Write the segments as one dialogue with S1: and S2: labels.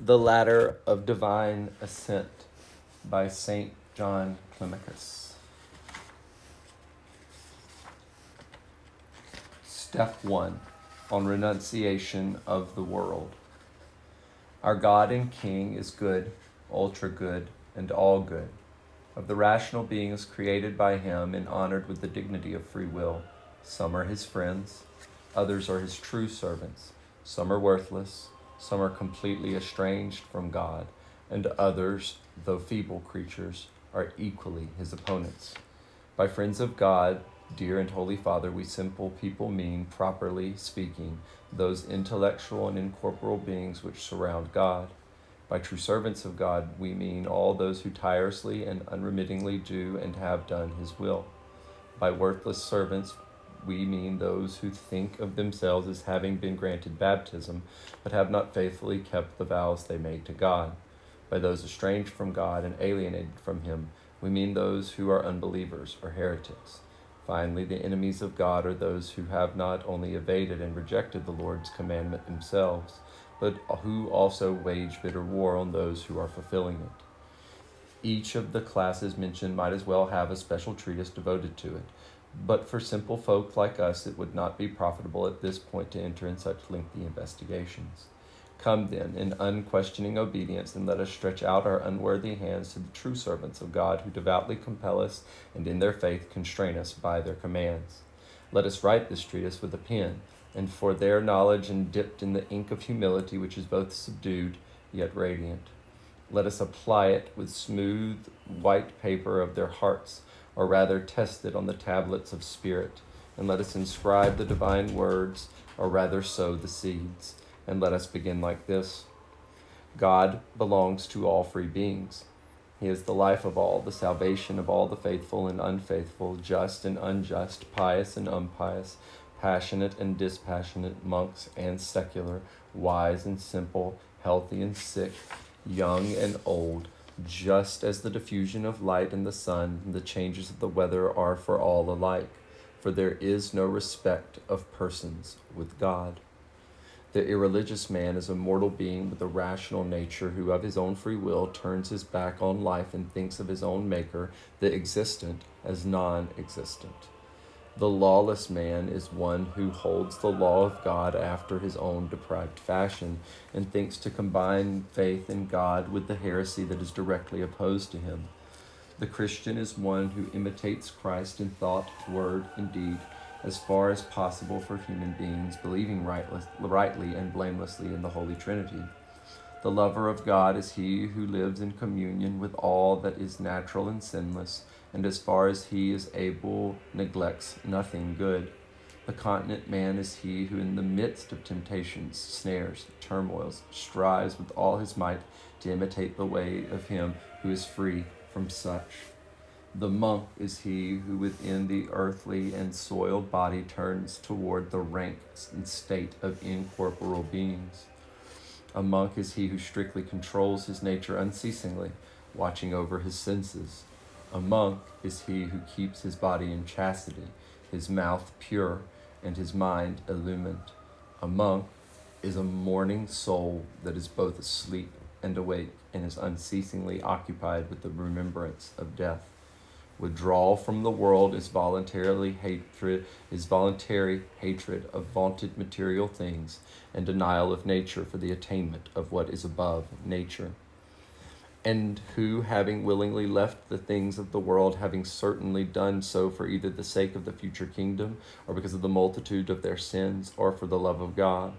S1: The Ladder of Divine Ascent by Saint John Climacus. Step 1. On renunciation of the world. Our God and King is good, ultra good, and all good. Of the rational beings created by him and honored with the dignity of free will, some are his friends, others are his true servants, some are worthless, some are completely estranged from God, and others, though feeble creatures, are equally his opponents. By friends of God, dear and holy Father, we simple people mean, properly speaking, those intellectual and incorporeal beings which surround God. By true servants of God, we mean all those who tirelessly and unremittingly do and have done his will. By worthless servants, we mean those who think of themselves as having been granted baptism, but have not faithfully kept the vows they made to God. By those estranged from God and alienated from him, we mean those who are unbelievers or heretics. Finally, the enemies of God are those who have not only evaded and rejected the Lord's commandment themselves, but who also wage bitter war on those who are fulfilling it. Each of the classes mentioned might as well have a special treatise devoted to it, but for simple folk like us it would not be profitable at this point to enter in such lengthy investigations. Come then, in unquestioning obedience, and let us stretch out our unworthy hands to the true servants of God who devoutly compel us and in their faith constrain us by their commands. Let us write this treatise with a pen, and for their knowledge and dipped in the ink of humility which is both subdued yet radiant. Let us apply it with smooth white paper of their hearts, or rather test it on the tablets of spirit, and let us inscribe the divine words, or rather sow the seeds. And let us begin like this. God belongs to all free beings. He is the life of all, the salvation of all the faithful and unfaithful, just and unjust, pious and unpious, passionate and dispassionate, monks and secular, wise and simple, healthy and sick, young and old, just as the diffusion of light in the sun and the changes of the weather are for all alike, for there is no respect of persons with God. The irreligious man is a mortal being with a rational nature who of his own free will turns his back on life and thinks of his own maker, the existent, as non-existent. The lawless man is one who holds the law of God after his own deprived fashion and thinks to combine faith in God with the heresy that is directly opposed to him. The Christian is one who imitates Christ in thought, word, and deed, as far as possible for human beings, believing rightly and blamelessly in the Holy Trinity. The lover of God is he who lives in communion with all that is natural and sinless, and as far as he is able neglects nothing good. The continent man is he who in the midst of temptations, snares, turmoils, strives with all his might to imitate the way of him who is free from such. The monk is he who within the earthly and soiled body turns toward the rank and state of incorporeal beings. A monk is he who strictly controls his nature unceasingly, watching over his senses. A monk is he who keeps his body in chastity, his mouth pure, and his mind illumined. A monk is a morning soul that is both asleep and awake and is unceasingly occupied with the remembrance of death. Withdrawal from the world is voluntary hatred of vaunted material things, and denial of nature for the attainment of what is above nature. And who, having willingly left the things of the world, having certainly done so for either the sake of the future kingdom, or because of the multitude of their sins, or for the love of God,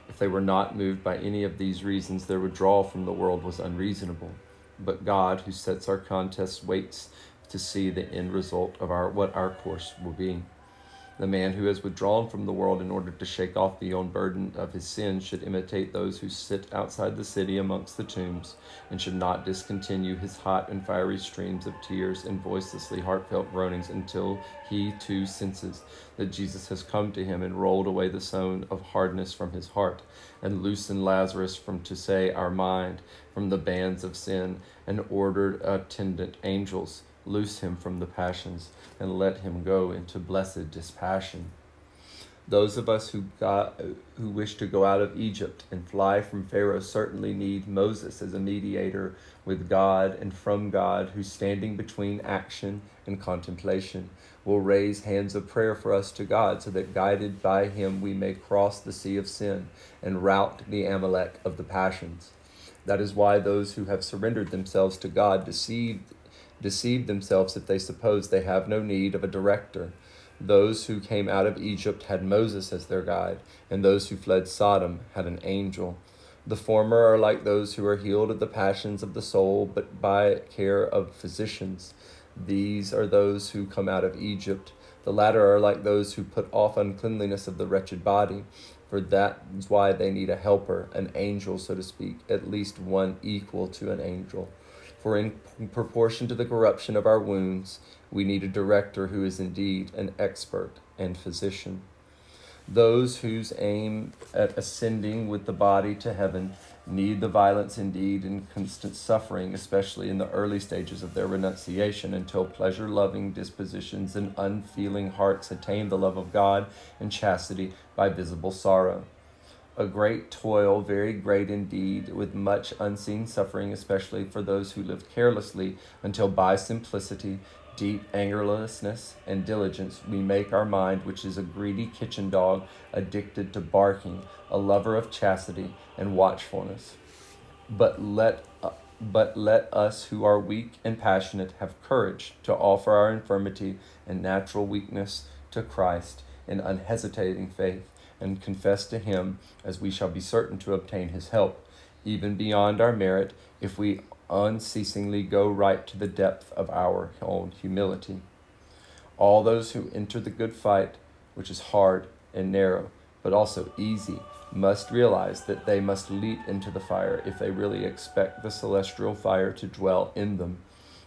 S1: if they were not moved by any of these reasons, their withdrawal from the world was unreasonable. But God, who sets our contests, waits to see the end result of what our course will be. The man who has withdrawn from the world in order to shake off the own burden of his sins should imitate those who sit outside the city amongst the tombs, and should not discontinue his hot and fiery streams of tears and voicelessly heartfelt groanings until he too senses that Jesus has come to him and rolled away the stone of hardness from his heart, and loosened Lazarus from our mind, from the bands of sin, and ordered attendant angels, loose him from the passions, and let him go into blessed dispassion. Those of us who wish to go out of Egypt and fly from Pharaoh certainly need Moses as a mediator with God and from God, who's standing between action and contemplation, will raise hands of prayer for us to God, so that guided by him we may cross the sea of sin and rout the Amalek of the passions. That is why those who have surrendered themselves to God deceive themselves if they suppose they have no need of a director. Those who came out of Egypt had Moses as their guide, and those who fled Sodom had an angel. The former are like those who are healed of the passions of the soul, but by care of physicians. These are those who come out of Egypt. The latter are like those who put off uncleanliness of the wretched body, for that is why they need a helper, an angel, so to speak, at least one equal to an angel. For in proportion to the corruption of our wounds, we need a director who is indeed an expert and physician. Those whose aim at ascending with the body to heaven need the violence indeed and constant suffering, especially in the early stages of their renunciation, until pleasure-loving dispositions and unfeeling hearts attain the love of God and chastity by visible sorrow. A great toil, very great indeed, with much unseen suffering, especially for those who live carelessly, until by simplicity, deep angerlessness, and diligence we make our mind, which is a greedy kitchen dog, addicted to barking, a lover of chastity and watchfulness. But let us who are weak and passionate have courage to offer our infirmity and natural weakness to Christ in unhesitating faith, and confess to him, as we shall be certain to obtain his help, even beyond our merit, if we unceasingly go right to the depth of our own humility. All those who enter the good fight, which is hard and narrow, but also easy, must realize that they must leap into the fire if they really expect the celestial fire to dwell in them.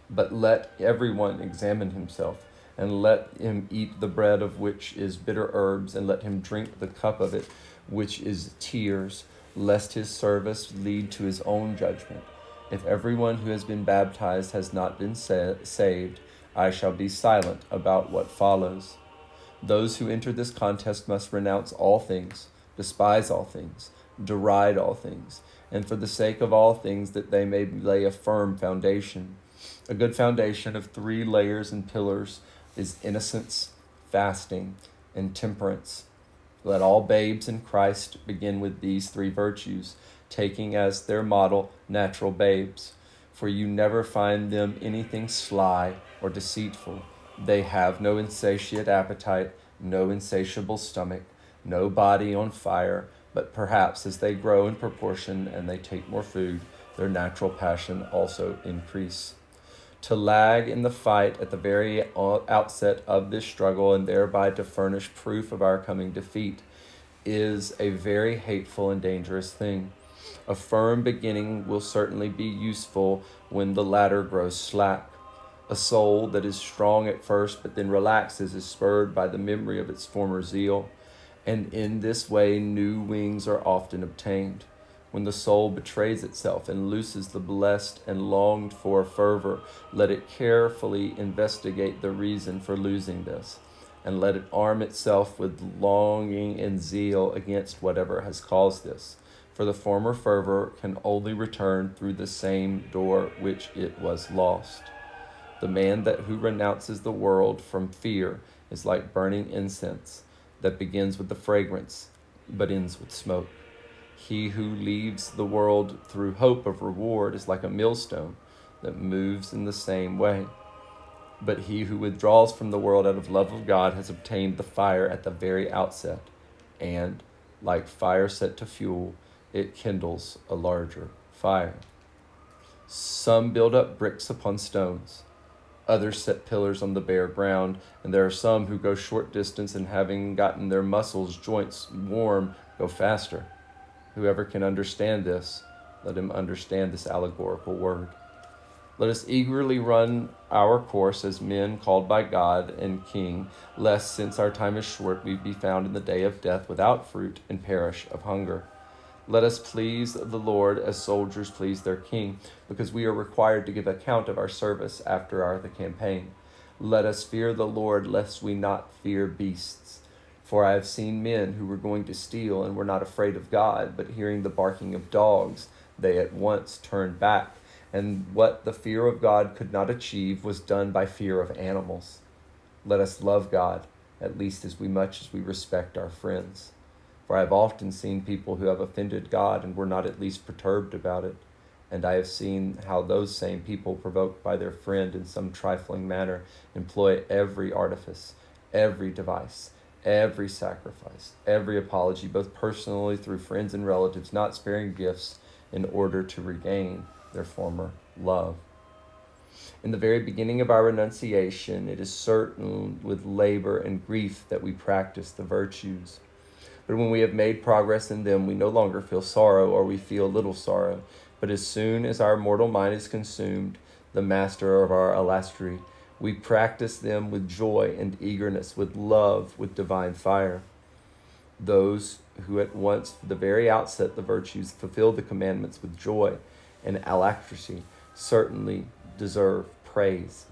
S1: But let everyone examine himself, and let him eat the bread of which is bitter herbs, and let him drink the cup of it, which is tears, lest his service lead to his own judgment. If everyone who has been baptized has not been saved, I shall be silent about what follows. Those who enter this contest must renounce all things, despise all things, deride all things, and for the sake of all things that they may lay a firm foundation. A good foundation of 3 layers and pillars is innocence, fasting, and temperance. Let all babes in Christ begin with these 3 virtues, taking as their model natural babes. For you never find them anything sly or deceitful. They have no insatiate appetite, no insatiable stomach, no body on fire, but perhaps as they grow in proportion and they take more food, their natural passion also increase. To lag in the fight at the very outset of this struggle, and thereby to furnish proof of our coming defeat, is a very hateful and dangerous thing. A firm beginning will certainly be useful when the ladder grows slack. A soul that is strong at first but then relaxes is spurred by the memory of its former zeal, and in this way new wings are often obtained. When the soul betrays itself and loses the blessed and longed for fervor, let it carefully investigate the reason for losing this, and let it arm itself with longing and zeal against whatever has caused this. For the former fervor can only return through the same door which it was lost. The man who renounces the world from fear is like burning incense that begins with the fragrance but ends with smoke. He who leaves the world through hope of reward is like a millstone that moves in the same way. But he who withdraws from the world out of love of God has obtained the fire at the very outset, and, like fire set to fuel, it kindles a larger fire. Some build up bricks upon stones. Others set pillars on the bare ground, and there are some who go short distance and, having gotten their muscles, joints warm, go faster. Whoever can understand this, let him understand this allegorical word. Let us eagerly run our course as men called by God and King, lest, since our time is short, we be found in the day of death without fruit and perish of hunger. Let us please the Lord as soldiers please their king, because we are required to give account of our service after the campaign. Let us fear the Lord, lest we not fear beasts. For I have seen men who were going to steal and were not afraid of God, but hearing the barking of dogs, they at once turned back. And what the fear of God could not achieve was done by fear of animals. Let us love God, at least as much as we respect our friends. For I have often seen people who have offended God and were not at least perturbed about it. And I have seen how those same people, provoked by their friend in some trifling manner, employ every artifice, every device, every sacrifice, every apology, both personally through friends and relatives, not sparing gifts, in order to regain their former love. In the very beginning of our renunciation, it is certain with labor and grief that we practice the virtues. But when we have made progress in them, we no longer feel sorrow, or we feel little sorrow. But as soon as our mortal mind is consumed, the master of our alastery, we practice them with joy and eagerness, with love, with divine fire. Those who at once, from the very outset, the virtues, fulfill the commandments with joy and alacrity, certainly deserve praise.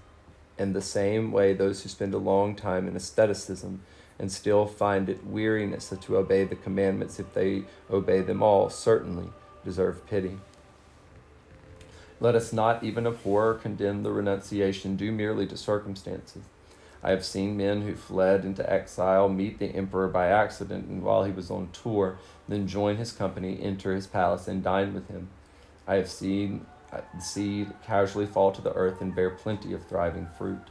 S1: In the same way, those who spend a long time in asceticism and still find it weariness to obey the commandments, if they obey them all, certainly deserve pity. Let us not even abhor or condemn the renunciation due merely to circumstances. I have seen men who fled into exile meet the emperor by accident, and while he was on tour, then join his company, enter his palace, and dine with him. I have seen the seed casually fall to the earth and bear plenty of thriving fruit.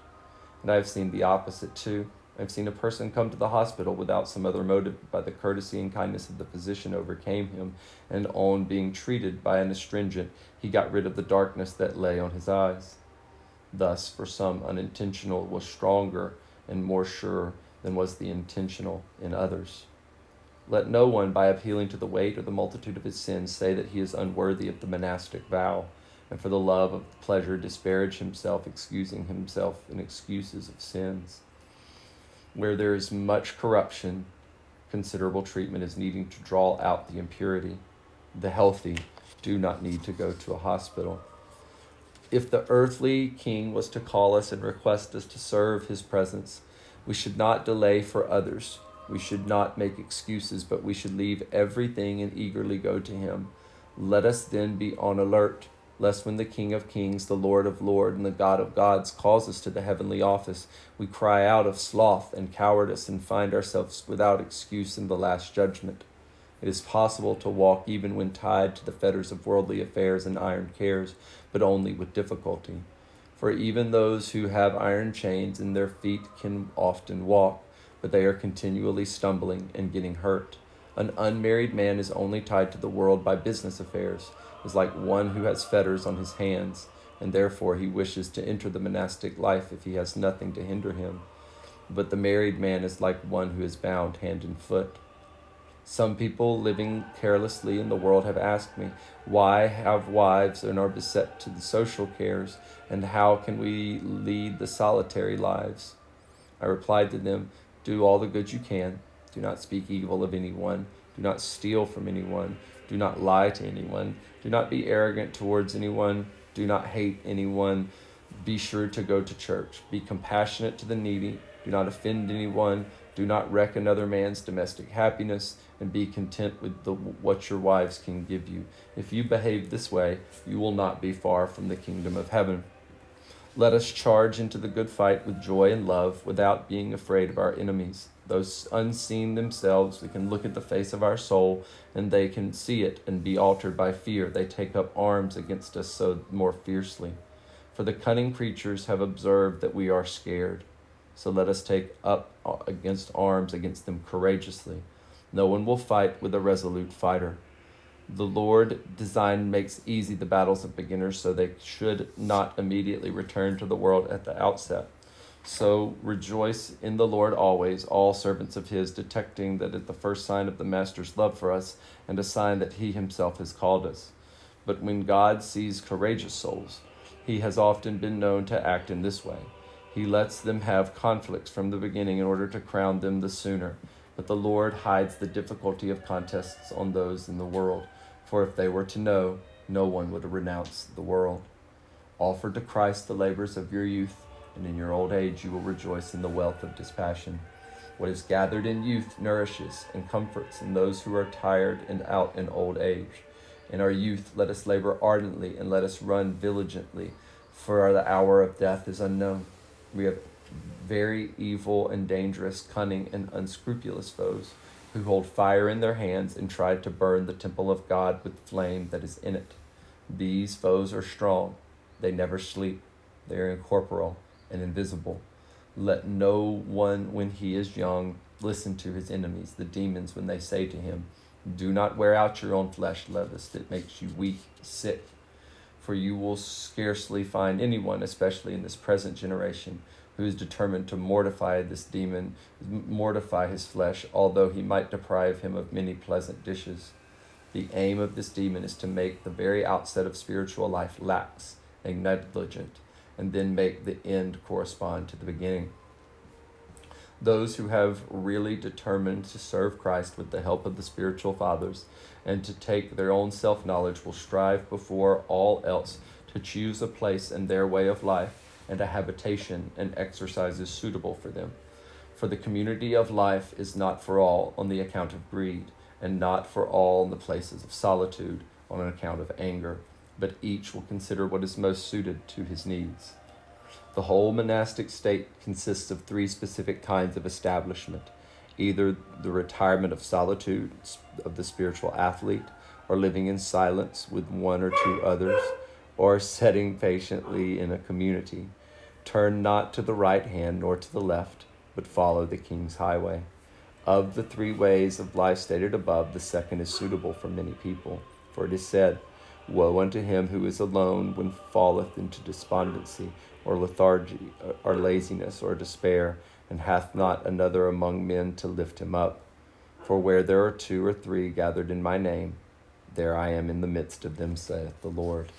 S1: And I have seen the opposite too. I have seen a person come to the hospital without some other motive, but by the courtesy and kindness of the physician overcame him, and on being treated by an astringent, he got rid of the darkness that lay on his eyes. Thus, for some, unintentional was stronger and more sure than was the intentional in others. Let no one, by appealing to the weight or the multitude of his sins, say that he is unworthy of the monastic vow, and for the love of pleasure disparage himself, excusing himself in excuses of sins. Where there is much corruption, considerable treatment is needing to draw out the impurity. The healthy do not need to go to a hospital. If the earthly king was to call us and request us to serve his presence, we should not delay for others. We should not make excuses, but we should leave everything and eagerly go to him. Let us then be on alert, lest when the King of Kings, the Lord of Lords, and the God of Gods calls us to the heavenly office, we cry out of sloth and cowardice and find ourselves without excuse in the last judgment. It is possible to walk even when tied to the fetters of worldly affairs and iron cares, but only with difficulty. For even those who have iron chains in their feet can often walk, but they are continually stumbling and getting hurt. An unmarried man is only tied to the world by business affairs, is like one who has fetters on his hands, and therefore he wishes to enter the monastic life if he has nothing to hinder him. But the married man is like one who is bound hand and foot. Some people living carelessly in the world have asked me, why have wives and are beset to the social cares, and how can we lead the solitary lives? I replied to them, do all the good you can. Do not speak evil of anyone. Do not steal from anyone. Do not lie to anyone. Do not be arrogant towards anyone. Do not hate anyone. Be sure to go to church. Be compassionate to the needy. Do not offend anyone. Do not wreck another man's domestic happiness, and be content with what your wives can give you. If you behave this way, you will not be far from the kingdom of heaven. Let us charge into the good fight with joy and love, without being afraid of our enemies. Those unseen themselves, we can look at the face of our soul, and they can see it and be altered by fear. They take up arms against us so more fiercely. For the cunning creatures have observed that we are scared. So let us take up against arms against them courageously. No one will fight with a resolute fighter. The Lord designed makes easy the battles of beginners, so they should not immediately return to the world at the outset. So rejoice in the Lord always, all servants of his, detecting that at the first sign of the Master's love for us, and a sign that he himself has called us. But when God sees courageous souls, he has often been known to act in this way. He lets them have conflicts from the beginning in order to crown them the sooner. But the Lord hides the difficulty of contests on those in the world. For if they were to know, no one would renounce the world. Offer to Christ the labors of your youth, and in your old age you will rejoice in the wealth of dispassion. What is gathered in youth nourishes and comforts, and those who are tired and out in old age. In our youth let us labor ardently, and let us run diligently, for the hour of death is unknown. We have very evil and dangerous, cunning and unscrupulous foes, who hold fire in their hands and try to burn the temple of God with flame that is in it. These foes are strong. They never sleep. They are incorporeal and invisible. Let no one, when he is young, listen to his enemies, the demons, when they say to him, "Do not wear out your own flesh, lest it makes you weak, sick." For you will scarcely find anyone, especially in this present generation, who is determined to mortify this demon, mortify his flesh, although he might deprive him of many pleasant dishes. The aim of this demon is to make the very outset of spiritual life lax and negligent, and then make the end correspond to the beginning. Those who have really determined to serve Christ with the help of the spiritual fathers and to take their own self-knowledge will strive before all else to choose a place in their way of life and a habitation and exercises suitable for them. For the community of life is not for all on the account of greed, and not for all in the places of solitude on account of anger, but each will consider what is most suited to his needs. The whole monastic state consists of 3 specific kinds of establishment: either the retirement of solitude of the spiritual athlete, or living in silence with 1 or 2 others, or setting patiently in a community. Turn not to the right hand nor to the left, but follow the King's highway. Of the 3 ways of life stated above, the second is suitable for many people. For it is said, "Woe unto him who is alone when falleth into despondency, or lethargy, or laziness, or despair, and hath not another among men to lift him up. For where there are 2 or 3 gathered in my name, there I am in the midst of them, saith the Lord."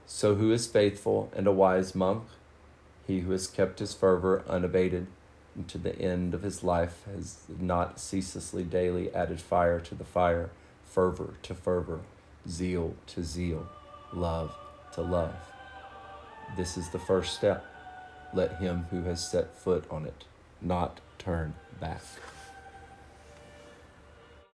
S1: So who is faithful and a wise monk? He who has kept his fervor unabated, and to the end of his life has not ceaselessly daily added fire to the fire, fervor to fervor, zeal to zeal, love to love. This is the first step. Let him who has set foot on it not turn back.